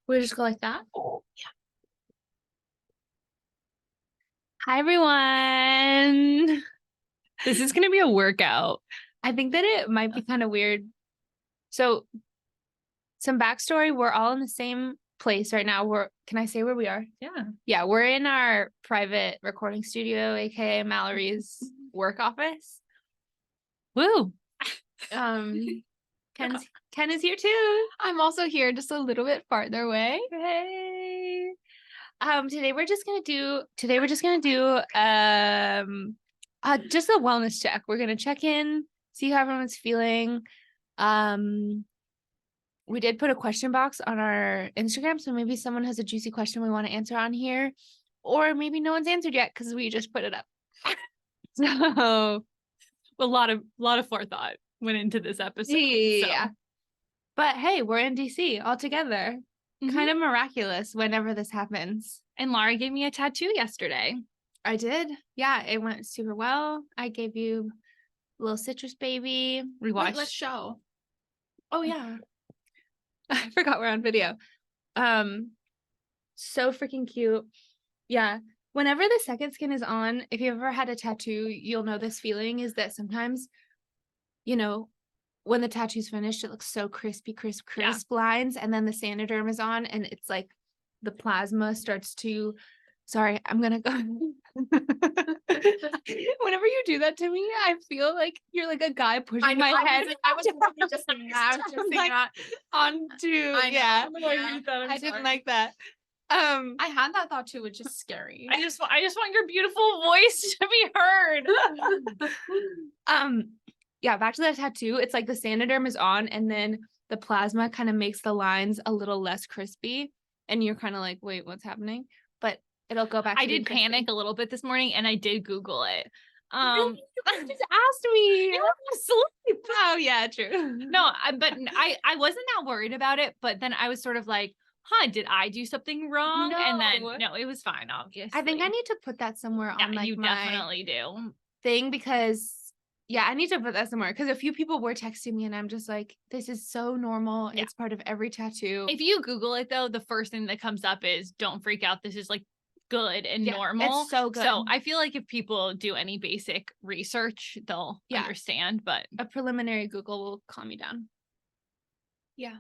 We just go like that. Yeah. Hi, everyone. This is going to be a workout. I think that it might be kind of weird. So, some backstory. We're all in the same place right now. Can I say where we are? Yeah. Yeah, we're in our private recording studio, aka Mallory's work office. Woo. Ken is here too. I'm also here, just a little bit farther away. Hey. Today we're just gonna do just a wellness check. We're gonna check in, see how everyone's feeling. We did put a question box on our Instagram, so maybe someone has a juicy question we want to answer on here, or maybe no one's answered yet because we just put it up. So a lot of forethought went into this episode. Yeah. So. But hey, we're in DC all together. Mm-hmm. Kind of miraculous whenever this happens. And Laura gave me a tattoo yesterday. I did. Yeah, it went super well. I gave you a little citrus baby. Wait, let's show. Oh yeah. I forgot we're on video. So freaking cute. Yeah. Whenever the second skin is on, if you've ever had a tattoo, you'll know this feeling is that sometimes, you know, when the tattoo's finished, it looks so crisp lines, and then the Saniderm is on, and it's like the plasma starts to. Sorry, I'm gonna go. Whenever you do that to me, I feel like you're like a guy pushing my head. I was just saying that. Onto. Yeah, I didn't like that. I had that thought too, which is scary. I just want your beautiful voice to be heard. Yeah, back to that tattoo. It's like the Saniderm is on, and then the plasma kind of makes the lines a little less crispy, and you're kind of like, wait, what's happening? But it'll go back. I did panic a little bit this morning, and I did Google it. Really? You just asked me. I was asleep. Oh yeah, true. No, I wasn't that worried about it, but then I was sort of like, did I do something wrong? No. And then no, it was fine, obviously. I think I need to put that somewhere on like you definitely do thing, because yeah, I need to put that somewhere, because a few people were texting me and I'm just like, this is so normal. Yeah. It's part of every tattoo. If you Google it though, the first thing that comes up is don't freak out. This is like good and normal. It's so good. So I feel like if people do any basic research, they'll understand, but a preliminary Google will calm me down. Yeah.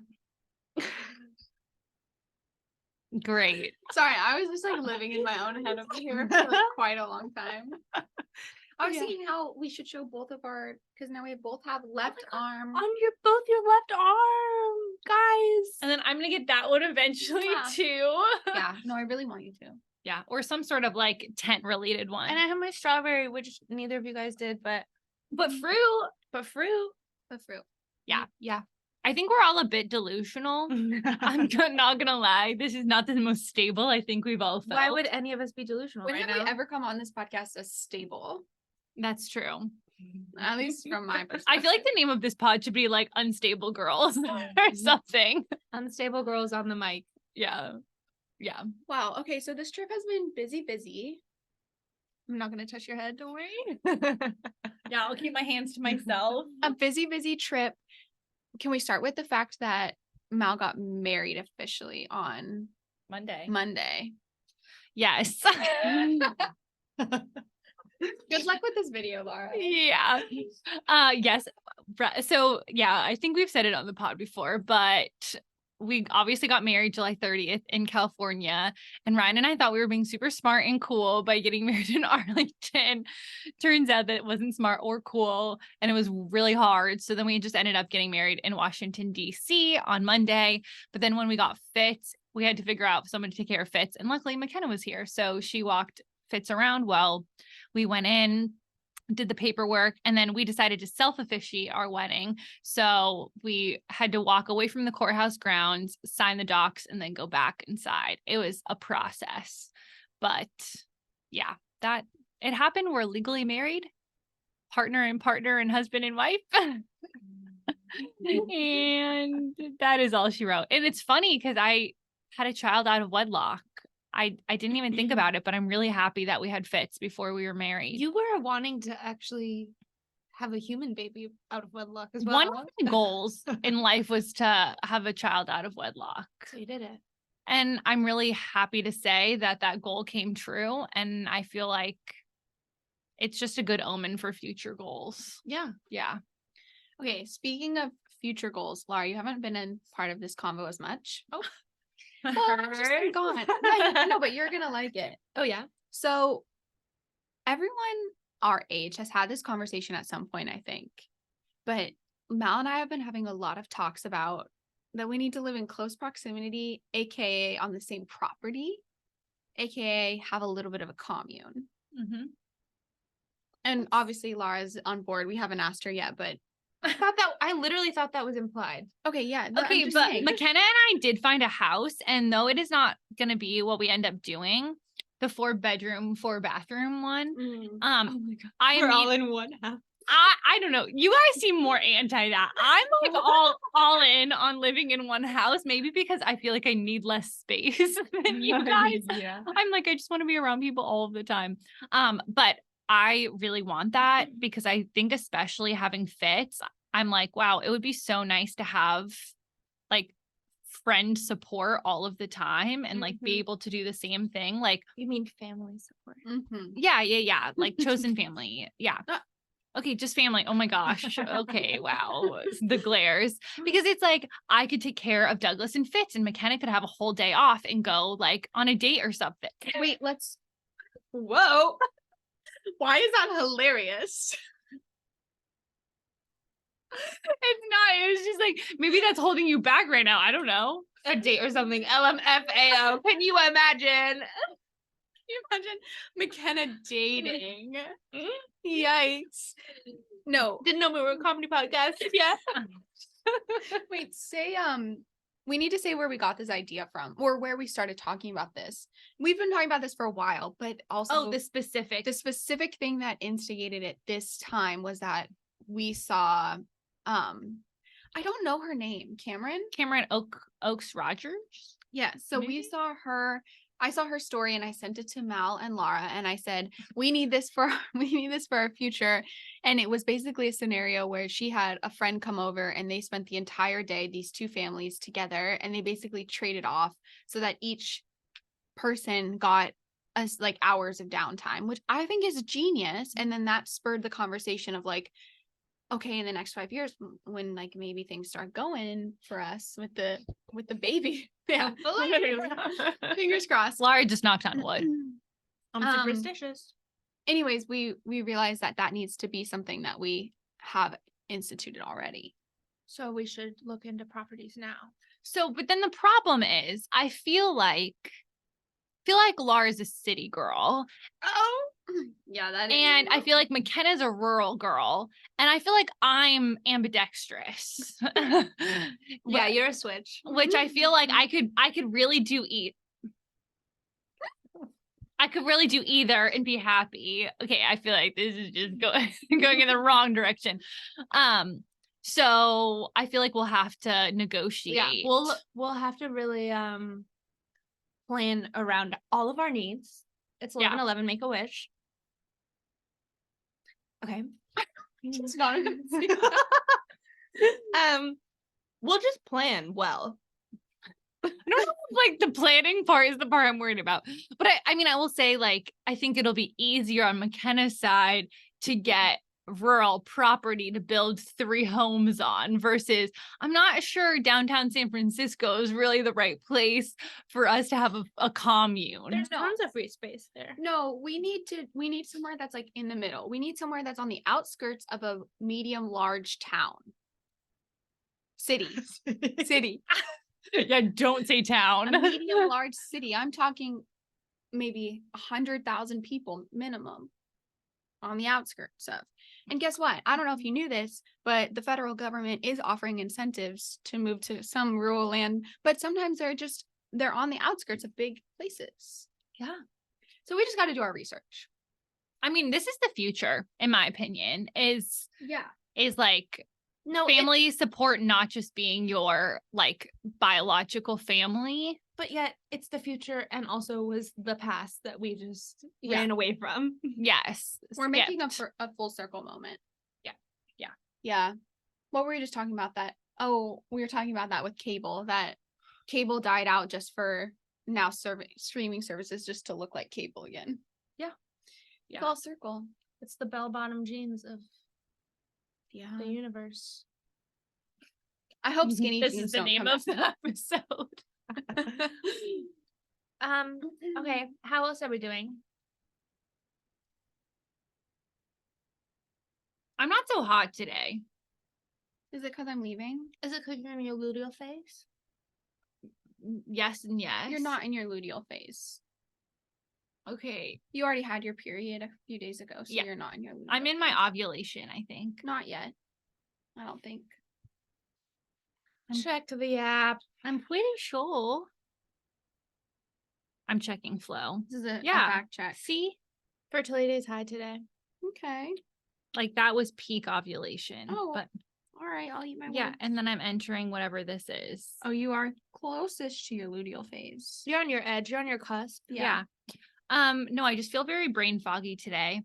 Great. Sorry, I was just like living in my own head over here for like quite a long time. I was thinking how we should show both of our, because now we both have left arm. On your left arm, guys. And then I'm gonna get that one eventually too. Yeah, no, I really want you to. Yeah, or some sort of like tent related one. And I have my strawberry, which neither of you guys did, but fruit. Yeah. I think we're all a bit delusional. I'm not gonna lie. This is not the most stable I think we've all felt. Why would any of us be delusional when right have now? we ever come on this podcast as stable? That's true. At least from my perspective. I feel like the name of this pod should be like Unstable Girls or something. Unstable Girls on the mic. Yeah. Wow. Okay, so this trip has been busy. I'm not going to touch your head, don't worry. Yeah, I'll keep my hands to myself. A busy trip. Can we start with the fact that Mal got married officially on Monday? Yes. Good luck with this video, Laura. Yeah. Yes. So yeah, I think we've said it on the pod before, but we obviously got married July 30th in California, and Ryan and I thought we were being super smart and cool by getting married in Arlington. Turns out that it wasn't smart or cool, and it was really hard. So then we just ended up getting married in Washington, D.C. on Monday. But then when we got Fitz, we had to figure out someone to take care of Fitz. And luckily McKenna was here. So she walked Fitz around while we went in, did the paperwork, and then we decided to self-officiate our wedding. So we had to walk away from the courthouse grounds, sign the docs, and then go back inside. It was a process, but yeah, that it happened. We're legally married, partner and husband and wife. And that is all she wrote. And it's funny because I had a child out of wedlock. I didn't even think about it, but I'm really happy that we had Fitz before we were married. You were wanting to actually have a human baby out of wedlock as well. One of my goals in life was to have a child out of wedlock. So you did it. And I'm really happy to say that that goal came true. And I feel like it's just a good omen for future goals. Yeah. Yeah. Okay, speaking of future goals, Laura, you haven't been in part of this convo as much. Oh. Well, I've just been gone. Yeah, no, but you're gonna like it. Oh yeah. So everyone our age has had this conversation at some point, I think. But Mal and I have been having a lot of talks about that we need to live in close proximity, aka on the same property, aka have a little bit of a commune. Mm-hmm. And obviously Laura's on board. We haven't asked her yet, but I literally thought that was implied. okay, yeah. Okay, but McKenna and I did find a house, and though it is not going to be what we end up doing, the 4-bedroom, 4-bathroom one. Oh Um, my god. I We're all mean, in one house. I don't know. You guys seem more anti that. I'm like all in on living in one house, maybe because I feel like I need less space than you guys. Yeah. I'm like, I just want to be around people all of the time. But I really want that because I think especially having fits, I'm like, wow, it would be so nice to have like friend support all of the time and like be Mhm. able to do the same thing. Like, You mean family support? Mhm. yeah. Like chosen family. Yeah. Ah. Okay, just family. Oh my gosh. Okay, wow. The glares. Because it's like I could take care of Douglas and Fitz and McKenna could have a whole day off and go like on a date or something. Wait, whoa. Why is that hilarious? It's not. It was just like maybe that's holding you back right now. I don't know. A date or something. LMFAO. Can you imagine? Can you imagine McKenna dating? Yikes. No. Didn't know we were a comedy podcast. Yeah. Wait, say we need to say where we got this idea from or where we started talking about this. We've been talking about this for a while, but also Oh, the specific. the specific thing that instigated it this time was that we saw I don't know her name. Cameron Oaks Rogers. Yeah, so we Maybe? saw her. I saw her story and I sent it to Mal and Lara and I said, we need this for our future. And it was basically a scenario where she had a friend come over and they spent the entire day, these two families together, and they basically traded off so that each person got us like hours of downtime, which I think is genius. And then that spurred the conversation of like, okay, in the next 5 years, when like maybe things start going for us with the baby. Yeah. Fingers crossed. Laura just knocked on wood. I'm Um, superstitious. Anyways, we realized that needs to be something that we have instituted already. So we should look into properties now. So, but then the problem is, I feel like Laura's a city girl, Oh, yeah, that is. and I feel like McKenna's a rural girl, and I feel like I'm ambidextrous. Yeah, you're a switch. Which I feel like I could really do I could really do either and be happy. Okay, I feel like this is just going in the wrong direction. So I feel like we'll have to negotiate. Yeah, we'll have to really plan around all of our needs. It's Yeah. 11:11, make a wish. Okay. It's not even- We'll just plan well. I don't know if, like, the planning part is the part I'm worried about. But I mean, I will say, like, I think it'll be easier on McKenna's side to get rural property to build 3 homes on versus I'm not sure downtown San Francisco is really the right place for us to have a commune. There's tons of free space there. No, we need somewhere that's like in the middle. We need somewhere that's on the outskirts of a medium large town. City. Yeah, don't say A town. medium large city. I'm talking maybe 100,000 people minimum on the outskirts of. And guess what? I don't know if you knew this, but the federal government is offering incentives to move to some rural land, but sometimes they're on the outskirts of big places. Yeah. So we just got to do our research. I mean, this is the future, in my opinion, is like No, family support not just being your like biological family. but yet it's the future and also was the past that we just Yeah. ran away from. Yes. We're making skipped. a full circle moment. Yeah. Yeah. What were we just talking about that? Oh, we were talking about that with cable, that cable died out just for now streaming services just to look like cable again. Yeah. Full circle. It's the bell bottom jeans of Yeah. the universe. I hope skinny This jeans is the don't name come of the episode. Okay, how else are we doing? I'm not so hot today. Is it because I'm leaving? Is it because you're in your luteal phase? Yes and yes. You're not in your luteal phase. Okay. You already had your period a few days ago, so Yeah. you're not in your luteal I'm in my phase. ovulation, I think. Not yet. I don't think. Check the app. I'm pretty sure. I'm checking flow. This is a Yeah. fact check. See? Fertility is high today. Okay. Like that was peak ovulation. Oh, But all right. I'll eat my yeah, words. and then I'm entering whatever this is. Oh, you are closest to your luteal phase. You're on your edge. You're on your cusp. Yeah. No, I just feel very brain foggy today.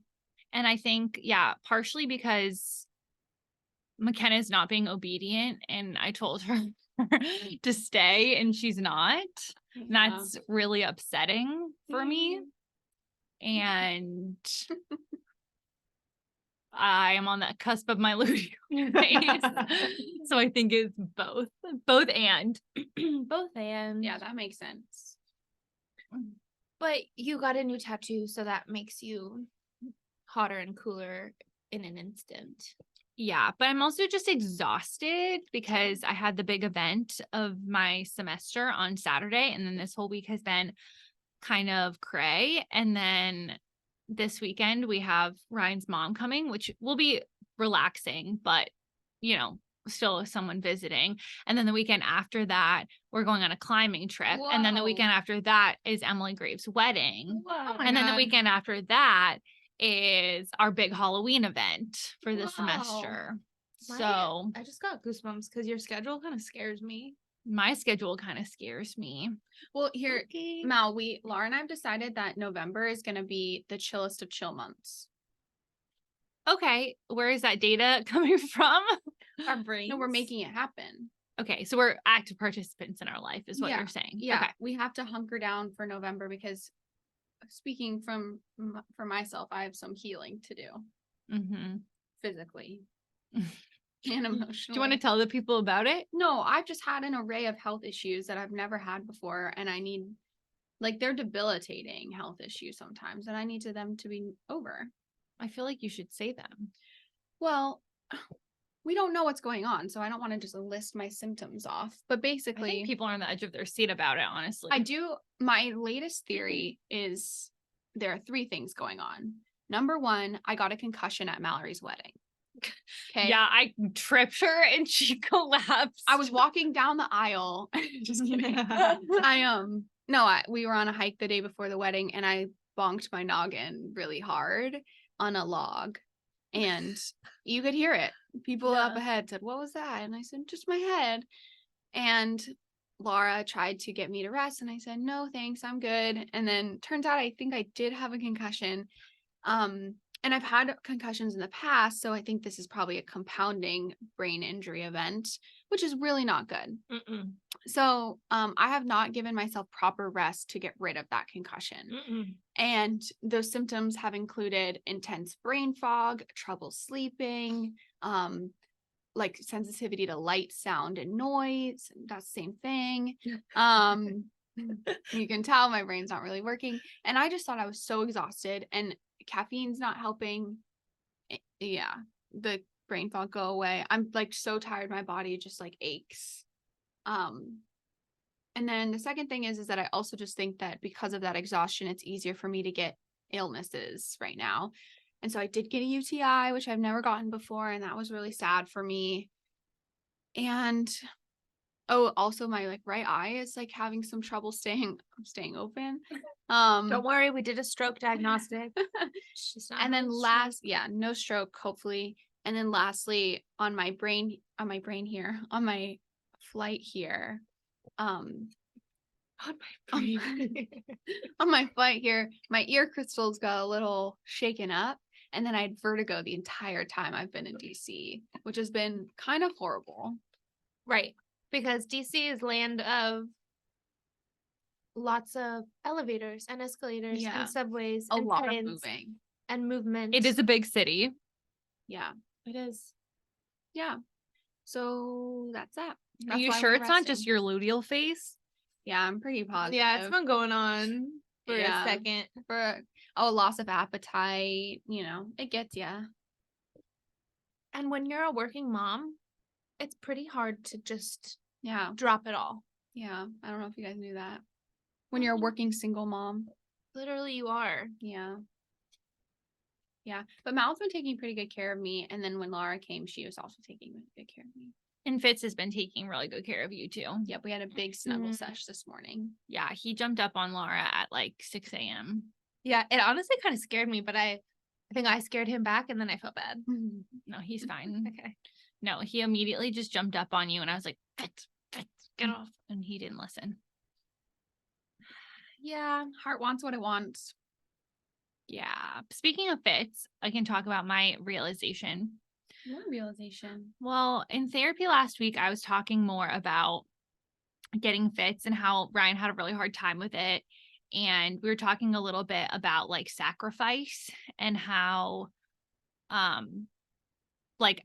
And I think, yeah, partially because McKenna's not being obedient and I told her to stay and she's not. And that's really upsetting for me. And I am on the cusp of my luteal phase. So I think it's both and. Both and. Yeah, that makes sense. But you got a new tattoo, so that makes you hotter and cooler in an instant. Yeah, but I'm also just exhausted because I had the big event of my semester on Saturday, and then this whole week has been kind of cray. And then this weekend we have Ryan's mom coming, which will be relaxing, but still someone visiting. And then the weekend after that, we're going on a climbing trip. And then the Whoa. weekend after that is Emily Graves' wedding. Whoa. And then the weekend after that is our big Halloween event for the Wow. semester. My- So I just got goosebumps because your schedule kind of scares me. my schedule kind of scares me. Well, here, Okay. Mal, Laura and I have decided that November is going to be the chillest of chill months. Okay, where is that data coming from? Our brains. No, we're making it happen. Okay, so we're active participants in our life is what Yeah, you're saying. Yeah, Okay. we have to hunker down for November because speaking for myself, I have some healing to do Mm-hmm. physically and emotionally. Do you want to tell the people about it? No, I've just had an array of health issues that I've never had before, and I need, they're debilitating health issues sometimes, and I need them to be over. I feel like you should say them. Well, we don't know what's going on, so I don't want to just list my symptoms off. But I basically, think people are on the edge of their seat about it, honestly. I do. My latest theory is there are 3 things going on. Number 1, I got a concussion at Mallory's wedding. Okay. Yeah, I tripped her and she collapsed. I was walking down the aisle. Just kidding. We were on a hike the day before the wedding, and I bonked my noggin really hard on a log, and you could hear it. People up ahead said, "What was that?" And I said, "Just my head." And Laura tried to get me to rest, and I said, "No, thanks, I'm good." And then turns out I think I did have a concussion. And I've had concussions in the past, so I think this is probably a compounding brain injury event, which is really not good. Mm-mm. So I have not given myself proper rest to get rid of that concussion. Mm-mm. And those symptoms have included intense brain fog, trouble sleeping, like sensitivity to light, sound, and noise. That's the same thing. You can tell my brain's not really working. And I just thought I was so exhausted, and caffeine's not helping. Yeah, the brain fog go away. I'm so tired, my body just aches. And then the second thing is that I also just think that because of that exhaustion, it's easier for me to get illnesses right now. And so I did get a UTI, which I've never gotten before, and that was really sad for me. And also my right eye is having some trouble staying open. Don't worry, we did a stroke diagnostic. And then no stroke, hopefully. And then lastly, on my flight here, on my flight here, my ear crystals got a little shaken up, and then I had vertigo the entire time I've been in DC, which has been kind of horrible. Right. Because DC is land of lots of elevators and escalators Yeah. and subways A and lot of trains moving. and movement. It is a big city. Yeah. It is. Yeah. So that's that. Are That's you why sure we're it's not just resting. your luteal phase? Yeah, I'm pretty positive. Yeah, it's been going on for Yeah. a second. For loss of appetite, it gets ya. And when you're a working mom, it's pretty hard to just Yeah. drop it all. Yeah. I don't know if you guys knew that. When you're a Mhm. working single mom. Literally, you are. Yeah. Yeah. But Mal's been taking pretty good care of me. And then when Laura came, she was also taking good care of me. And Fitz has been taking really good care of you too. Yep. We had a big snuggle Mhm. sesh this morning. Yeah, he jumped up on Laura at like 6 a.m. Yeah, it honestly kind of scared me, but I think I scared him back and then I felt bad. No, he's fine. Okay. No, he immediately just jumped up on you and I was like, Fitz, get off. And he didn't listen. Yeah. Heart wants what it wants. Yeah. Speaking of Fitz, I can talk about my realization. What realization? Well, in therapy last week, I was talking more about getting fits and how Ryan had a really hard time with it. And we were talking a little bit about like sacrifice and how, like,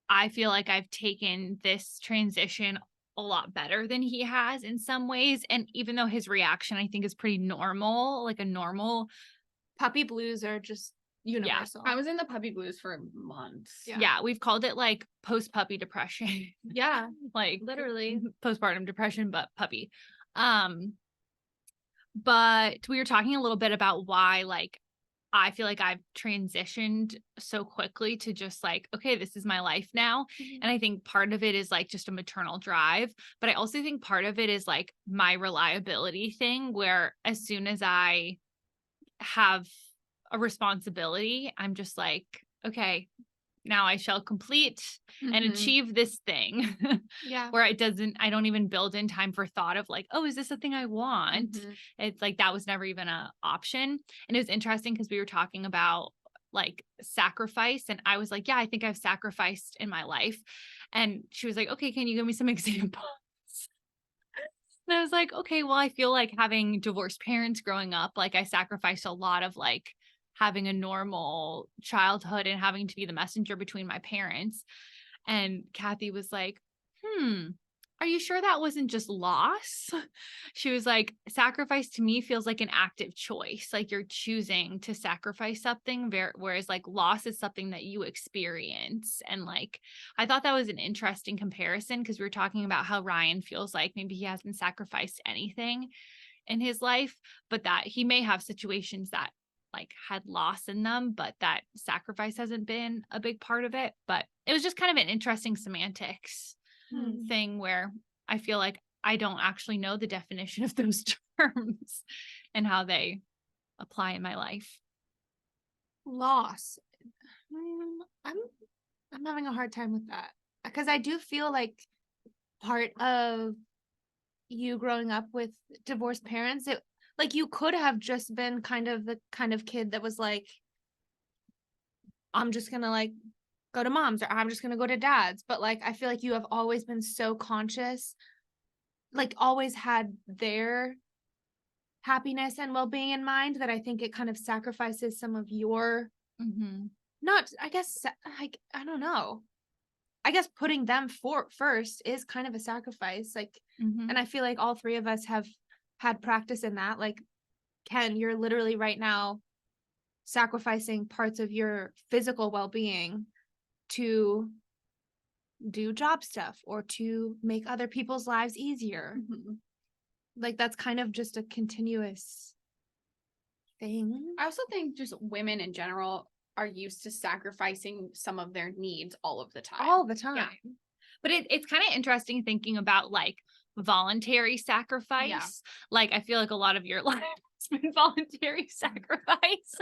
I feel like I've taken this transition a lot better than he has in some ways. And even though his reaction, I think, is pretty normal, like a normal, Puppy blues are just universal. I was in the puppy blues for months. Yeah. we've called it like post puppy depression. Yeah, Like literally. postpartum depression, but puppy. But we were talking a little bit about why, like, I feel like I've transitioned so quickly to just like, okay, this is my life now. And I think part of it is like just a maternal drive, but I also think part of it is like my reliability thing, where as soon as I have a responsibility, I'm just like, okay, now I shall complete and Mhm. achieve this thing. Yeah. Where I don't even build in time for thought of like, oh, is this a thing I want? Mhm. It's like that was never even an option. And it was interesting because we were talking about like sacrifice. And I was like, yeah, I think I've sacrificed in my life. And she was like, okay, can you give me some examples? And I was like, okay, well, I feel like having divorced parents growing up, like I sacrificed a lot of like having a normal childhood and having to be the messenger between my parents. And Kathy was like, are you sure that wasn't just loss? She was like, sacrifice to me feels like an active choice. Like you're choosing to sacrifice something, whereas like loss is something that you experience. And like, I thought that was an interesting comparison because we were talking about how Ryan feels like maybe he hasn't sacrificed anything in his life, but that he may have situations that like had loss in them, but that sacrifice hasn't been a big part of it. But it was just kind of an interesting semantics thing where I feel like I don't actually know the definition of those terms and how they apply in my life. Loss. I'm having a hard time with that because I do feel like part of you growing up with divorced parents, it like you could have just been kind of the kind of kid that was like, I'm just gonna like go to mom's or I'm just gonna go to dad's. But like I feel like you have always been so conscious, like always had their happiness and well-being in mind that I think it kind of sacrifices some of your not, I guess, like, I don't know. I guess putting them first is kind of a sacrifice. Like, and I feel like all three of us have had practice in that. Like, Ken, you're literally right now sacrificing parts of your physical well-being to do job stuff or to make other people's lives easier. Like, that's kind of just a continuous thing. I also think just women in general are used to sacrificing some of their needs all of the time. All the time. Yeah. But it's kind of interesting thinking about like voluntary sacrifice. Yeah. Like I feel like a lot of your life has been voluntary sacrifice.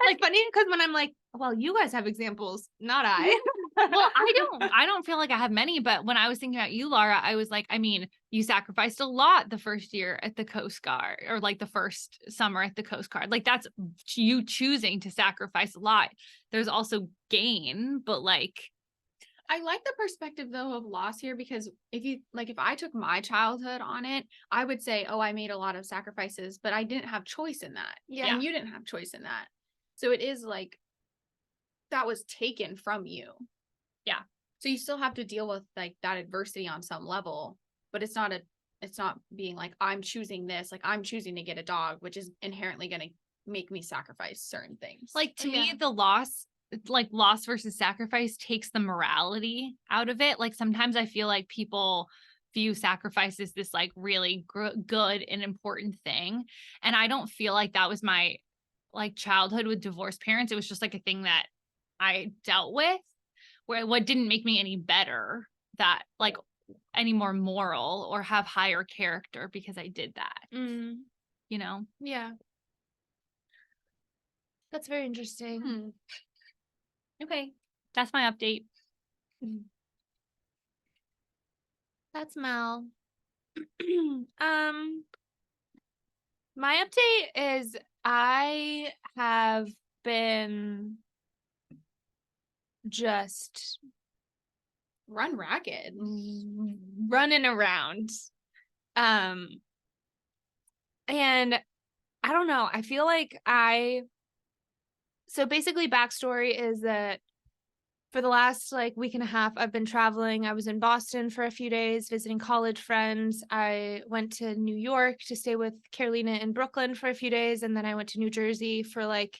Like funny because when I'm like, well, you guys have examples, not I. Well, I don't feel like I have many, but when I was thinking about you, Laura, I was like, I mean, you sacrificed a lot the first year at the Coast Guard or like the first summer at the Coast Guard. Like that's you choosing to sacrifice a lot. There's also gain, but like I like the perspective though of loss here, because if I took my childhood on it, I would say, oh, I made a lot of sacrifices, but I didn't have choice in that. Yeah. And you didn't have choice in that. So it is like that was taken from you. Yeah. So you still have to deal with like that adversity on some level, but it's not being like, I'm choosing this, like I'm choosing to get a dog, which is inherently going to make me sacrifice certain things. Like to me, Yeah. the loss versus sacrifice takes the morality out of it. Like sometimes I feel like people view sacrifice as this like really good and important thing. And I don't feel like that was my like childhood with divorced parents. It was just like a thing that I dealt with, where what didn't make me any better, that like any more moral or have higher character because I did that, Mm, you know? yeah. That's very interesting. Okay. That's my update. That's Mel. My update is I have been just Run ragged. running around. And I don't know, I feel like so basically backstory is that for the last like week and a half, I've been traveling. I was in Boston for a few days visiting college friends. I went to New York to stay with Carolina in Brooklyn for a few days. And then I went to New Jersey for like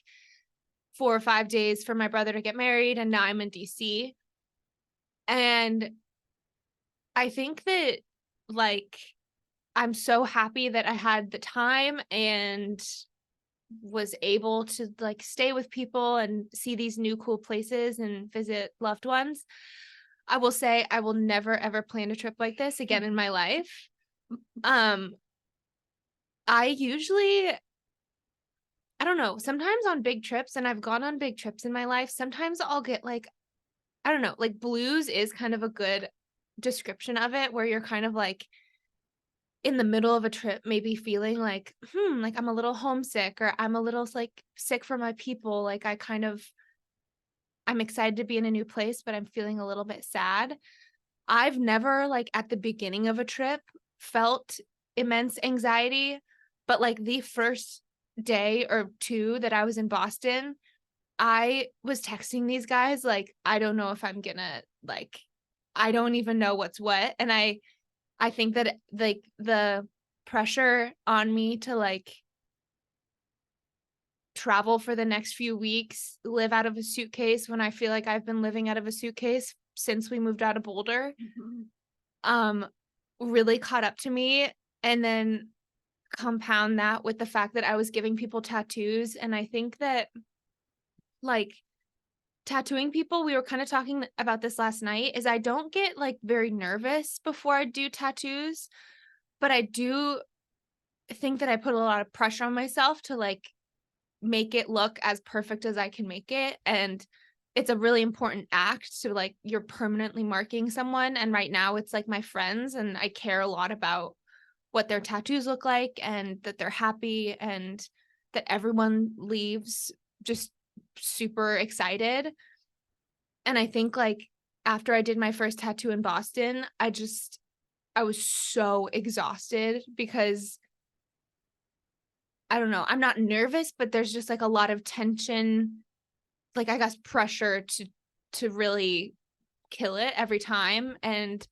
4 or 5 days for my brother to get married. And now I'm in DC. And I think that like, I'm so happy that I had the time and was able to like stay with people and see these new cool places and visit loved ones. I will say I will never ever plan a trip like this again in my life. I usually I don't know, sometimes on big trips, and I've gone on big trips in my life, sometimes I'll get like I don't know, like blues is kind of a good description of it, where you're kind of like in the middle of a trip, maybe feeling like, like I'm a little homesick, or I'm a little like sick for my people. Like I'm excited to be in a new place, but I'm feeling a little bit sad. I've never like at the beginning of a trip felt immense anxiety, but like the first day or two that I was in Boston, I was texting these guys like, I don't know if I'm gonna like, I don't even know what's what. And I think that like the pressure on me to like travel for the next few weeks, live out of a suitcase when I feel like I've been living out of a suitcase since we moved out of Boulder, really caught up to me. And then compound that with the fact that I was giving people tattoos. And I think that like tattooing people, we were kind of talking about this last night, is I don't get like very nervous before I do tattoos, but I do think that I put a lot of pressure on myself to like make it look as perfect as I can make it. And it's a really important act. So like you're permanently marking someone. And right now it's like my friends, and I care a lot about what their tattoos look like and that they're happy and that everyone leaves just super excited. And I think like after I did my first tattoo in Boston, I was so exhausted because I don't know, I'm not nervous, but there's just like a lot of tension, like I guess pressure to really kill it every time and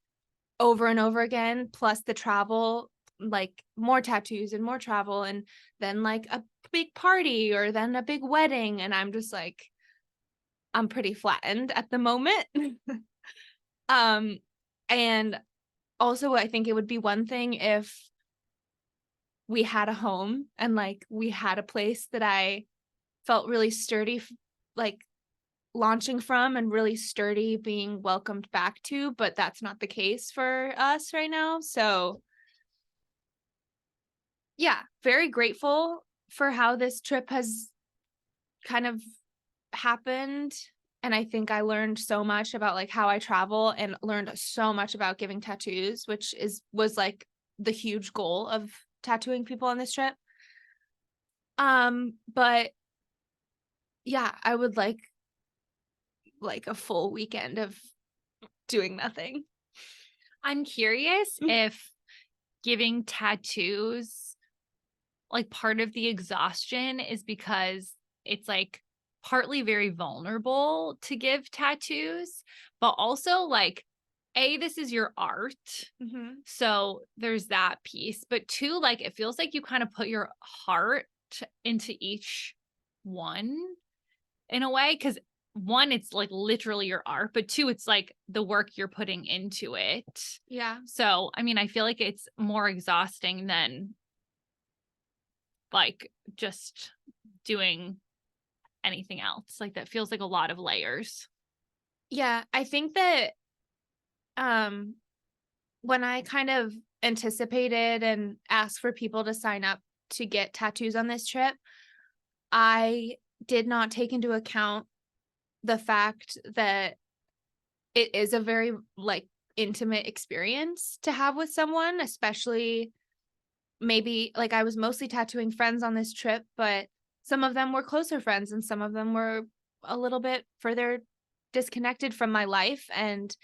over again, plus the travel, like more tattoos and more travel, and then like a big party or then a big wedding, and I'm just like I'm pretty flattened at the moment. And also I think it would be one thing if we had a home and like we had a place that I felt really sturdy like launching from, and really sturdy being welcomed back to, but that's not the case for us right now. So yeah, very grateful for how this trip has kind of happened. And I think I learned so much about like how I travel, and learned so much about giving tattoos, which was like the huge goal of tattooing people on this trip. But yeah, I would like a full weekend of doing nothing. I'm curious if giving tattoos, like part of the exhaustion is because it's like partly very vulnerable to give tattoos, but also like, this is your art. So there's that piece. But two, like it feels like you kind of put your heart into each one in a way. Cause one, it's like literally your art, but two, it's like the work you're putting into it. Yeah. So, I mean, I feel like it's more exhausting than like just doing anything else. Like that feels like a lot of layers. Yeah. I think that when I kind of anticipated and asked for people to sign up to get tattoos on this trip, I did not take into account the fact that it is a very like intimate experience to have with someone, especially maybe like I was mostly tattooing friends on this trip, but some of them were closer friends and some of them were a little bit further disconnected from my life. And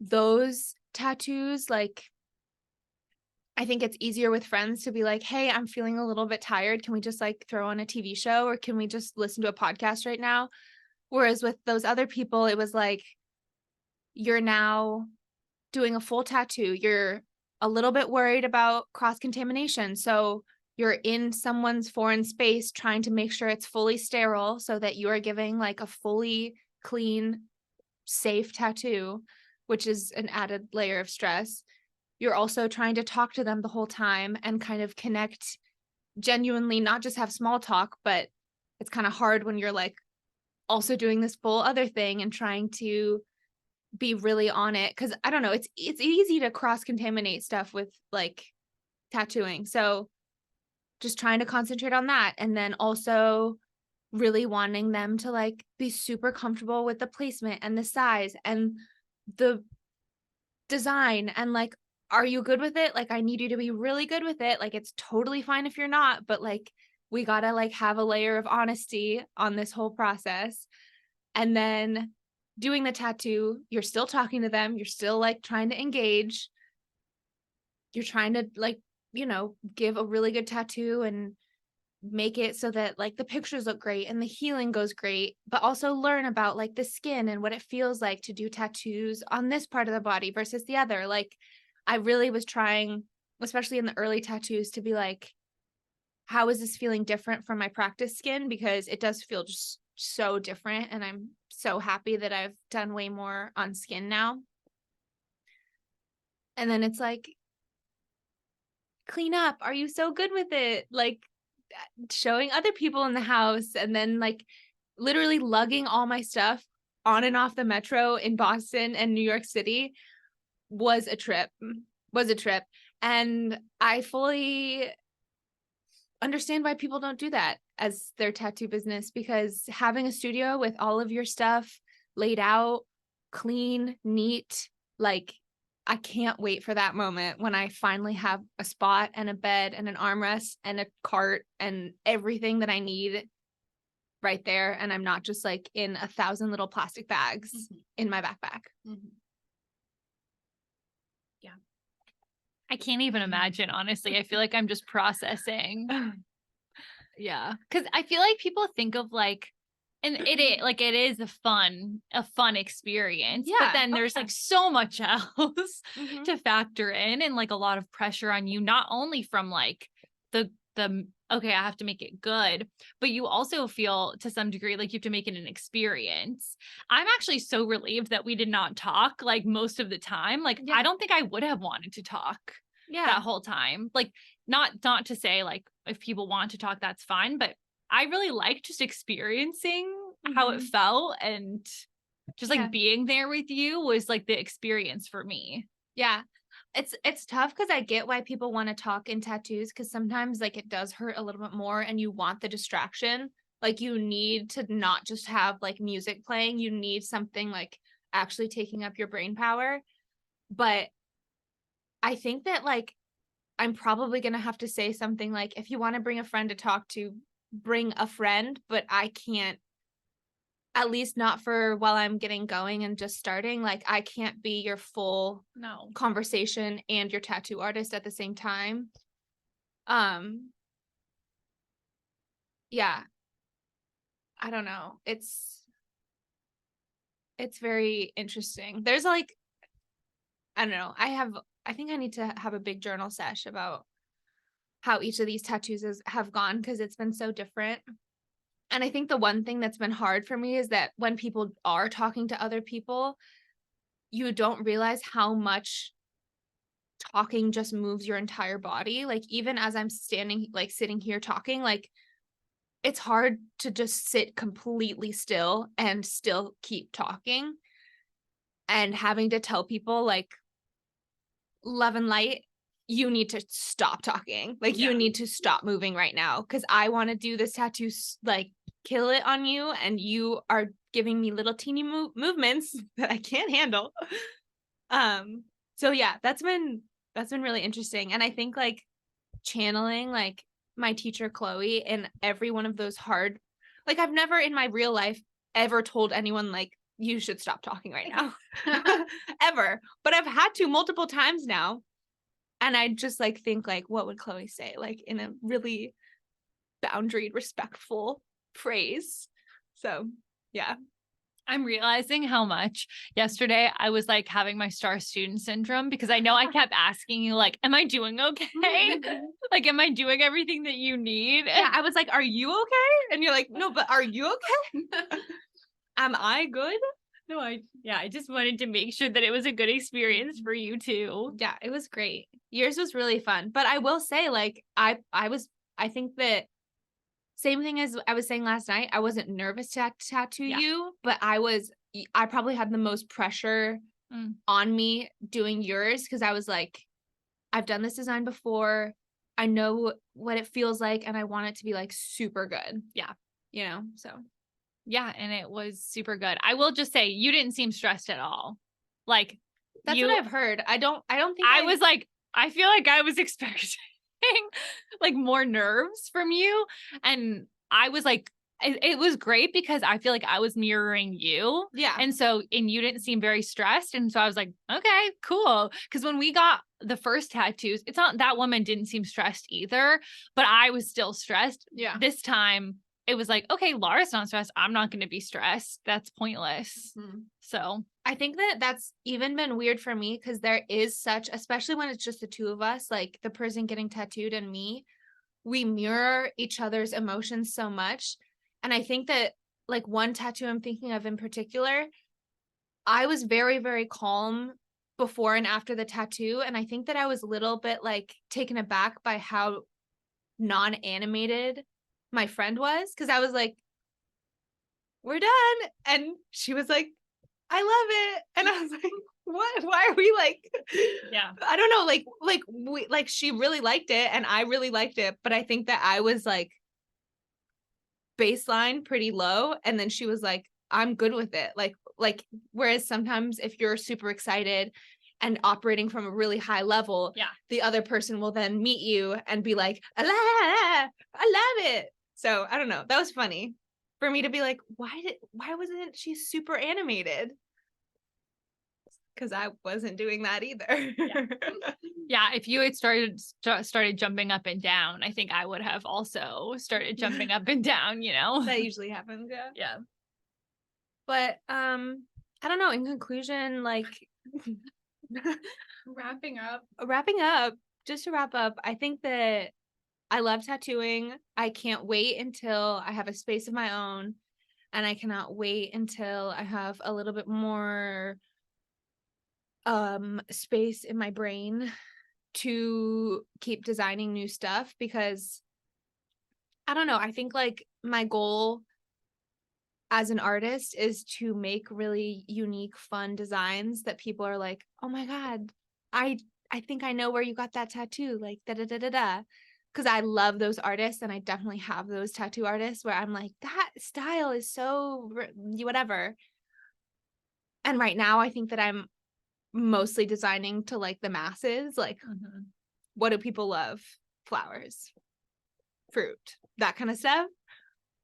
those tattoos, like, I think it's easier with friends to be like, hey, I'm feeling a little bit tired. Can we just like throw on a TV show or can we just listen to a podcast right now? Whereas with those other people, it was like, you're now doing a full tattoo. You're a little bit worried about cross contamination. So you're in someone's foreign space trying to make sure it's fully sterile so that you are giving like a fully clean, safe tattoo, which is an added layer of stress. You're also trying to talk to them the whole time and kind of connect genuinely, not just have small talk, but it's kind of hard when you're like also doing this full other thing and trying to be really on it. Cause I don't know, it's easy to cross contaminate stuff with like tattooing. So just trying to concentrate on that. And then also really wanting them to like be super comfortable with the placement and the size and the design and like, are you good with it? Like, I need you to be really good with it. Like, it's totally fine if you're not, but like, we gotta like have a layer of honesty on this whole process. And then doing the tattoo, you're still talking to them. You're still like trying to engage. You're trying to like, give a really good tattoo and make it so that like the pictures look great and the healing goes great, but also learn about like the skin and what it feels like to do tattoos on this part of the body versus the other. Like I really was trying, especially in the early tattoos, to be like, how is this feeling different from my practice skin? Because it does feel just so different. And I'm so happy that I've done way more on skin now. And then it's like, clean up. Are you so good with it? Like, showing other people in the house and then like literally lugging all my stuff on and off the metro in Boston and New York City was a trip. And I fully understand why people don't do that as their tattoo business, because having a studio with all of your stuff laid out, clean, neat, like I can't wait for that moment when I finally have a spot and a bed and an armrest and a cart and everything that I need right there. And I'm not just like in 1,000 little plastic bags in my backpack. Yeah. I can't even imagine, honestly. I feel like I'm just processing. Yeah. Cause I feel like people think of like, and it is a fun experience. Yeah. But then there's like so much else Mhm. to factor in and like a lot of pressure on you, not only from like the okay, I have to make it good, but you also feel to some degree like you have to make it an experience. I'm actually so relieved that we did not talk like most of the time. Like Yeah. I don't think I would have wanted to talk Yeah. that whole time. Like not to say like if people want to talk, that's fine, but I really liked just experiencing how it felt, and just like being there with you was like the experience for me. Yeah. It's tough because I get why people want to talk in tattoos, because sometimes like it does hurt a little bit more and you want the distraction. Like you need to not just have like music playing, you need something like actually taking up your brain power. But I think that like I'm probably gonna have to say something like, if you want to bring a friend to talk to, bring a friend, but I can't at least not for while I'm getting going and just starting. Like, I can't be your full No. conversation and your tattoo artist at the same time. Yeah, I don't know. It's very interesting. There's like, I don't know. I think I need to have a big journal sesh about how each of these tattoos have gone, because it's been so different. And I think the one thing that's been hard for me is that when people are talking to other people, you don't realize how much talking just moves your entire body. Like, even as I'm sitting here talking, like, it's hard to just sit completely still and still keep talking, and having to tell people, like, love and light, you need to stop talking. Like, you need to stop moving right now, because I want to do this tattoo, like, kill it on you, and you are giving me little teeny movements that I can't handle. So yeah, that's been really interesting. And I think, like, channeling, like, my teacher Chloe in every one of those hard, like, I've never in my real life ever told anyone, like, you should stop talking right now. Ever. But I've had to multiple times now. And I just, like, think, like, what would Chloe say? Like, in a really boundaried, respectful phrase. So yeah. I'm realizing how much yesterday I was like having my star student syndrome, because I know I kept asking you, like, am I doing okay? Like, am I doing everything that you need? Yeah, I was like, are you okay? And you're like, no, but are you okay? Am I good? No, I just wanted to make sure that it was a good experience for you too. Yeah, it was great. Yours was really fun. But I will say, like, I think that same thing as I was saying last night, I wasn't nervous to tattoo you, but I probably had the most pressure on me doing yours, because I was like, I've done this design before. I know what it feels like, and I want it to be, like, super good. Yeah. You know, so. Yeah, and it was super good. I will just say, you didn't seem stressed at all. Like, That's what I've heard. I don't think I was like, I feel like I was expecting like more nerves from you. And I was like, it was great, because I feel like I was mirroring you. Yeah. And you didn't seem very stressed. And so I was like, okay, cool. Because when we got the first tattoos, it's not that woman didn't seem stressed either, but I was still stressed. Yeah. This time it was like, okay, Laura's not stressed. I'm not going to be stressed. That's pointless. Mm-hmm. So I think that that's even been weird for me, because there is such, especially when it's just the two of us, like the person getting tattooed and me, we mirror each other's emotions so much. And I think that, like, one tattoo I'm thinking of in particular, I was very, very calm before and after the tattoo. And I think that I was a little bit, like, taken aback by how non-animated my friend was. Because I was like, we're done. And she was like, I love it. And I was like, what? Why are we like, yeah, I don't know, like she really liked it and I really liked it, but I think that I was like baseline pretty low, and then she was like, I'm good with it. Like whereas sometimes if you're super excited and operating from a really high level, yeah, the other person will then meet you and be like, I love it. So I don't know. That was funny for me to be like, why wasn't she super animated? Because I wasn't doing that either. Yeah. If you had started jumping up and down, I think I would have also started jumping up and down, you know. That usually happens. Yeah. Yeah. But I don't know, in conclusion, like Wrapping up, just to wrap up, I think that I love tattooing. I can't wait until I have a space of my own, and I cannot wait until I have a little bit more space in my brain to keep designing new stuff, because I don't know, I think, like, my goal as an artist is to make really unique, fun designs that people are like, oh my God, I think I know where you got that tattoo, like da da da da da. Because I love those artists, and I definitely have those tattoo artists where I'm like, that style is so whatever. And right now I think that I'm mostly designing to, like, the masses, like, what do people love? Flowers, fruit, that kind of stuff.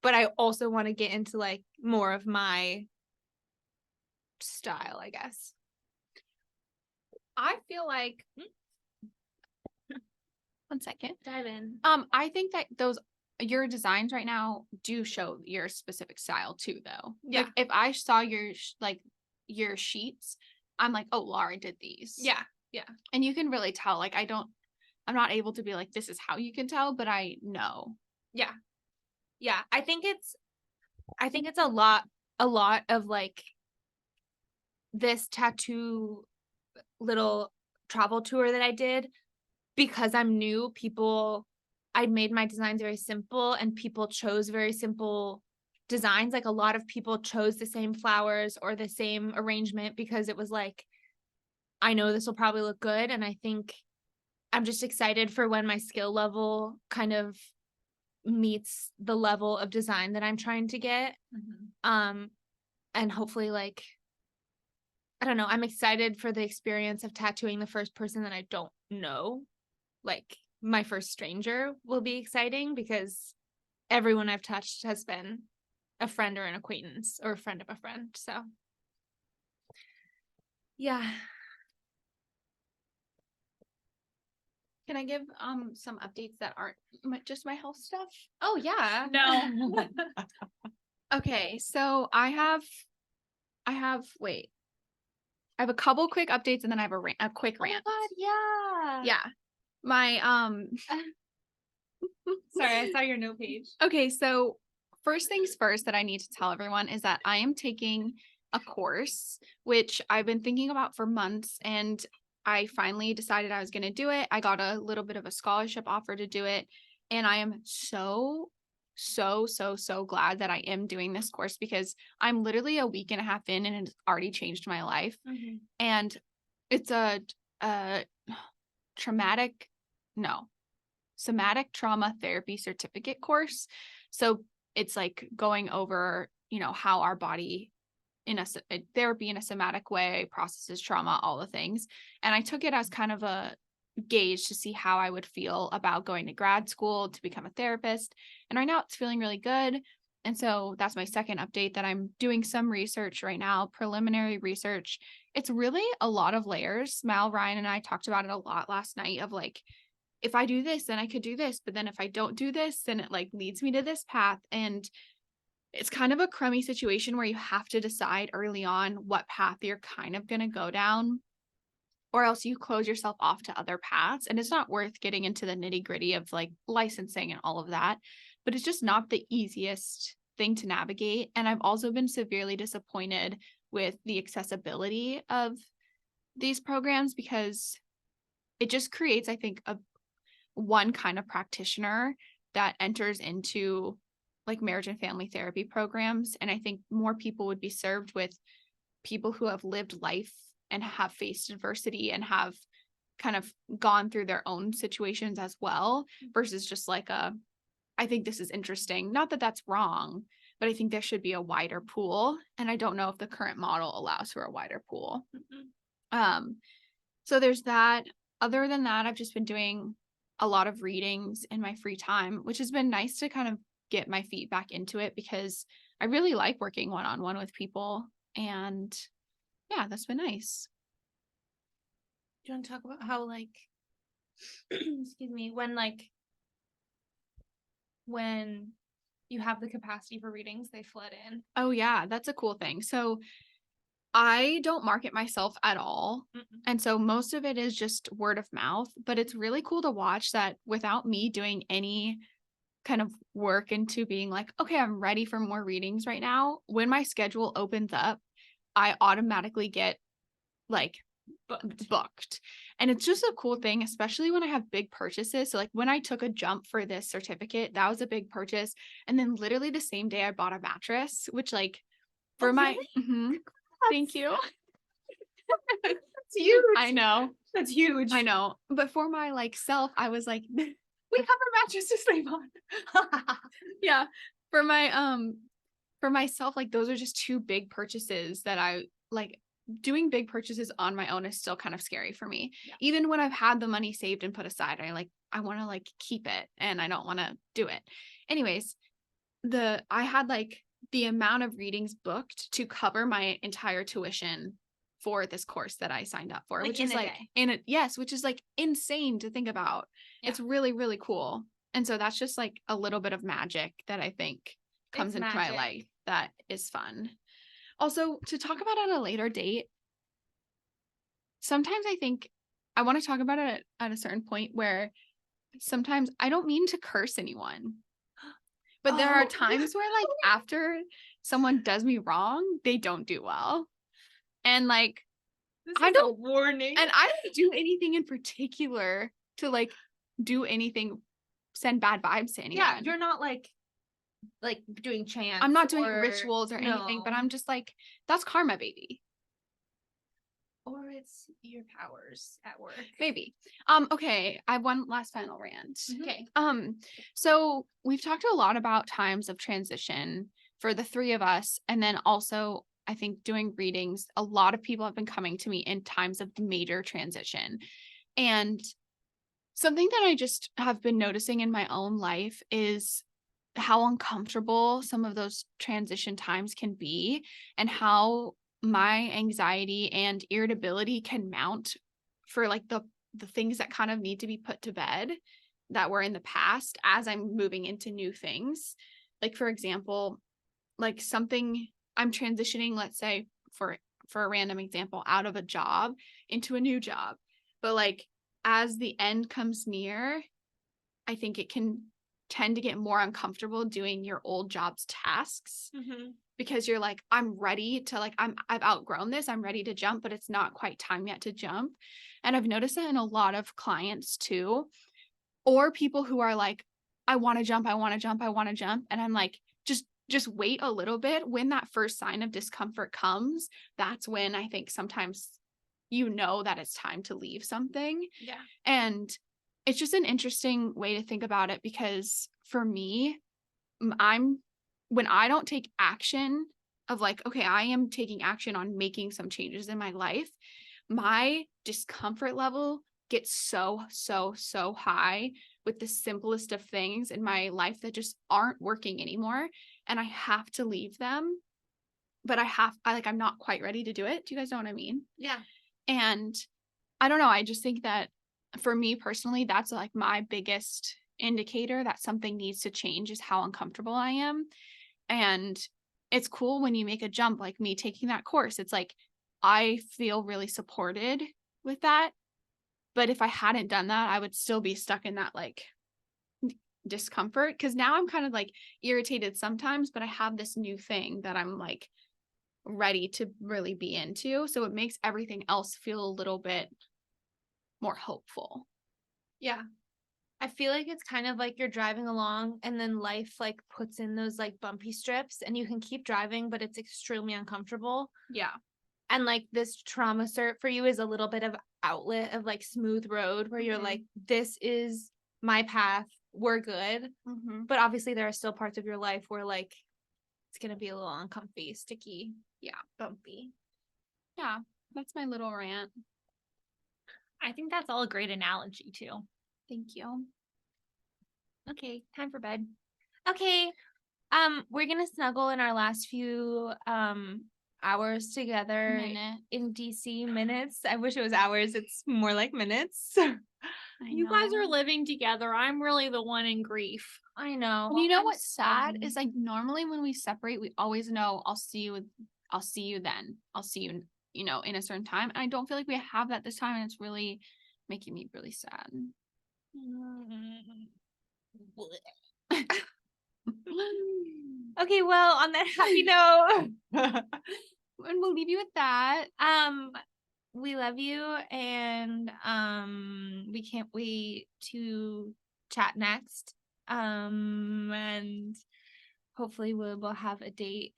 but I also want to get into like more of my style, I guess. I feel like 1 second. Dive in. I think that your designs right now do show your specific style too, though. Yeah. Like if I saw your sheets, I'm like, oh, Laura did these. Yeah. And you can really tell. Like I'm not able to be like, this is how you can tell, but I know. Yeah. Yeah. I think it's a lot of like this tattoo little travel tour that I did, because I'm new, I made my designs very simple and people chose very simple designs. Like a lot of people chose the same flowers or the same arrangement because it was like, I know this will probably look good. And I think I'm just excited for when my skill level kind of meets the level of design that I'm trying to get. And hopefully, like, I don't know, I'm excited for the experience of tattooing the first person that I don't know. Like my first stranger will be exciting because everyone I've touched has been a friend or an acquaintance or a friend of a friend. So yeah. Can I give some updates that aren't just my health stuff? Oh yeah. No. Okay, so I have a couple quick updates and then I have a quick Oh my rant. God, yeah. Yeah. My Sorry, I saw your note page. okay, so first things first that I need to tell everyone is that I am taking a course which I've been thinking about for months, and I finally decided I was going to do it. I got a little bit of a scholarship offer to do it, and I am so glad that I am doing this course because I'm literally a week and a half in and it's already changed my life. And it's a somatic trauma therapy certificate course. So it's like going over, how our body therapy in a somatic way processes trauma, all the things. And I took it as kind of a gauge to see how I would feel about going to grad school to become a therapist. And right now it's feeling really good. And so that's my second update, that I'm doing some research right now, preliminary research. It's really a lot of layers. Mal, Ryan, and I talked about it a lot last night of like, if I do this, then I could do this. But then if I don't do this, then it like leads me to this path. And it's kind of a crummy situation where you have to decide early on what path you're kind of going to go down, or else you close yourself off to other paths. And it's not worth getting into the nitty gritty of like licensing and all of that, but it's just not the easiest thing to navigate. And I've also been severely disappointed with the accessibility of these programs because it just creates, I think, one kind of practitioner that enters into like marriage and family therapy programs. And I think more people would be served with people who have lived life and have faced adversity and have kind of gone through their own situations as well, versus just like I think this is interesting. Not that that's wrong, but I think there should be a wider pool. And I don't know if the current model allows for a wider pool. So there's that. Other than that, I've just been doing a lot of readings in my free time, which has been nice to kind of get my feet back into it because I really like working one-on-one with people. And yeah, that's been nice. Do you want to talk about how like excuse me, when you have the capacity for readings, they flood in? Oh yeah, that's a cool thing. So I don't market myself at all. And so most of it is just word of mouth, but it's really cool to watch that without me doing any kind of work into being like, okay, I'm ready for more readings right now. When my schedule opens up, I automatically get like booked. And it's just a cool thing, especially when I have big purchases. So like when I took a jump for this certificate, that was a big purchase. And then literally the same day I bought a mattress, which like for thank you. That's huge. I know. That's huge. I know. But for my like self, I was like, we have a mattress to sleep on. Yeah. For myself, like those are just two big purchases that I like. Doing big purchases on my own is still kind of scary for me. Yeah. Even when I've had the money saved and put aside, I want to like keep it and I don't want to do it. Anyways, I had like the amount of readings booked to cover my entire tuition for this course that I signed up for, Like, which in is a like day. which is like insane to think about. Yeah. It's really, really cool. And so that's just like a little bit of magic that I think comes It's into magic. my life that is fun. Also, to talk about at a later date, sometimes I think I want to talk about it at a certain point where sometimes I don't mean to curse anyone. But there are Oh. times where like after someone does me wrong, they don't do well. And like This I is a don't warning. and I don't do anything in particular to like do anything, send bad vibes to anyone. Yeah, you're not like doing chants. I'm not doing or- rituals or anything, but No. I'm just like, that's karma, baby. Or it's your powers at work. Maybe. Okay, I have one last final rant. Mhm. Okay. So we've talked a lot about times of transition for the three of us, and then also I think doing readings, a lot of people have been coming to me in times of major transition. And something that I just have been noticing in my own life is how uncomfortable some of those transition times can be, and how my anxiety and irritability can mount for like the things that kind of need to be put to bed that were in the past as I'm moving into new things. Like for example, like something I'm transitioning, let's say for a random example, out of a job into a new job. But like as the end comes near, I think it can tend to get more uncomfortable doing your old job's tasks Mhm. because you're like, I'm ready to like, I've outgrown this. I'm ready to jump, but it's not quite time yet to jump. And I've noticed that in a lot of clients too, or people who are like, I want to jump, I want to jump, I want to jump. And I'm like, just wait a little bit. When that first sign of discomfort comes, that's when I think sometimes you know that it's time to leave something. Yeah. And it's just an interesting way to think about it because for me, I'm when I don't take action of like, okay, I am taking action on making some changes in my life, my discomfort level gets so high with the simplest of things in my life that just aren't working anymore. And I have to leave them. But I'm not quite ready to do it. Do you guys know what I mean? Yeah. And I don't know. I just think that for me personally, that's like my biggest indicator that something needs to change is how uncomfortable I am. And it's cool when you make a jump like me taking that course. It's like I feel really supported with that. But if I hadn't done that, I would still be stuck in that like discomfort because now I'm kind of like irritated sometimes, but I have this new thing that I'm like ready to really be into. So it makes everything else feel a little bit more hopeful. Yeah. I feel like it's kind of like you're driving along and then life like puts in those like bumpy strips and you can keep driving, but it's extremely uncomfortable. Yeah. And like this trauma cert for you is a little bit of outlet of like smooth road where you're Mhm. like, this is my path. We're good. Mm-hmm. But obviously there are still parts of your life where like it's gonna be a little uncomfy, sticky, Yeah. bumpy. Yeah. That's my little rant. I think that's all a great analogy too. Thank you. Okay, time for bed. Okay. We're gonna snuggle in our last few hours together Minute. in DC minutes. I wish it was hours, it's more like minutes. You guys are living together. I'm really the one in grief. I know. And you know I'm what's sad sorry. is like normally when we separate, we always know I'll see you then. I'll see you, in a certain time. And I don't feel like we have that this time. And it's really making me really sad. Okay, well, on that happy note, And we'll leave you with that. we love you and we can't wait to chat next. And hopefully we'll have a date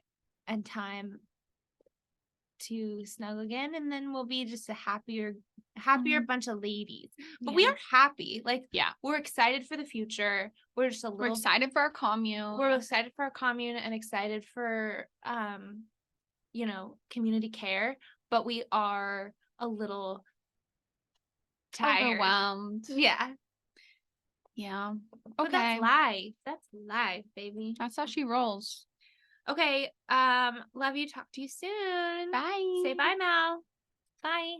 and time to snuggle again, and then we'll be just a happier bunch of ladies. But we Yeah. are happy. Like, Yeah. we're excited for the future. We're just a We're little excited for our commune. we're excited for our commune and excited for community care, but we are a little tired. overwhelmed. Yeah. Yeah. But Okay. that's life. That's life, baby. That's how she rolls. Okay. Love you. Talk to you soon. Bye. Say bye, Mal. Bye.